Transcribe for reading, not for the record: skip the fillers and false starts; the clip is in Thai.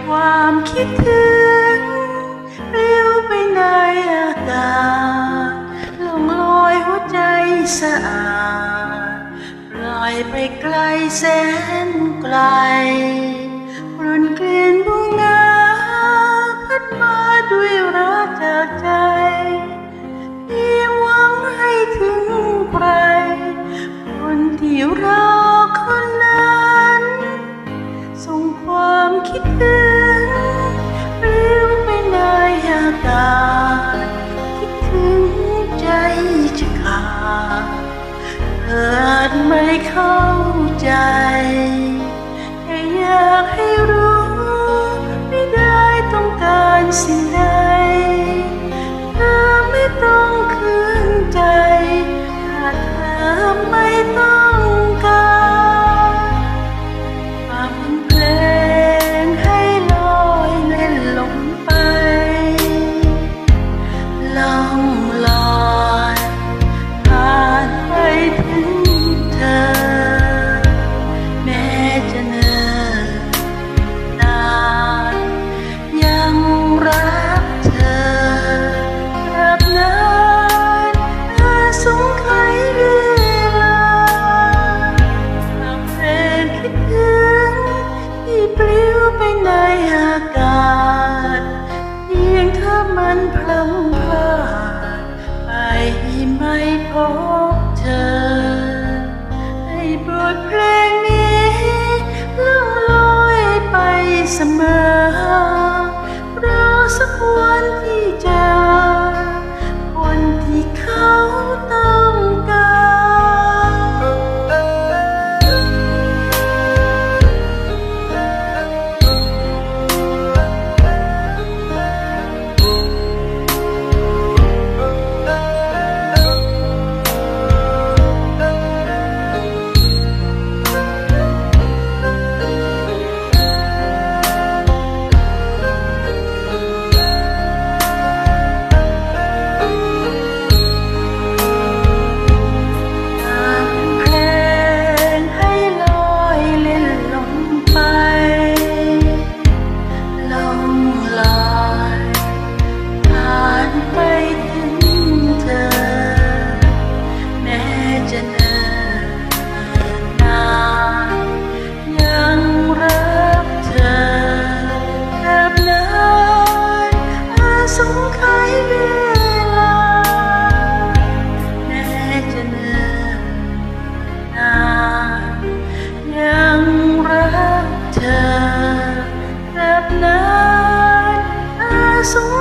ความคิดถึงปลิวไปในอากาศล่องลอยหัวใจสะอาดปล่อยไปไกลแสนไกลกลุ่นกลิ่นบุงาพัดมาด้วยรักจากใจเพียงหวังให้ถึงใครคนที่รอคนนั้นส่งความคิดถึงปลิวไปในอากาศคิดถึงใจจะขาดเกิดไม่เข้าใจแค่อยากให้รู้ไม่ได้ต้องการสิ่งใดเธอไม่ต้องคืนใจถ้าเธอไม่ต้องการฟังเพลงให้ลอยเล่นลงไปล่องลอยผ่านไปถึงเธอแม้จะเนิ่นนานยังรักเธอตราบนานอาสงไขยเวลาฟังเพลงคิดถึงที่ปลิวไปในอากาศเพียงถ้ามันพลั้งพลาดไปไม่พบเธอให้บทเพลงนี้ล่องลอยไปเสมอรอสักวันที่เจอคนที่เขาต้องการสงไขยเวลาแม้จะเนิ่นนานยังรักเธอตราบนานอาสง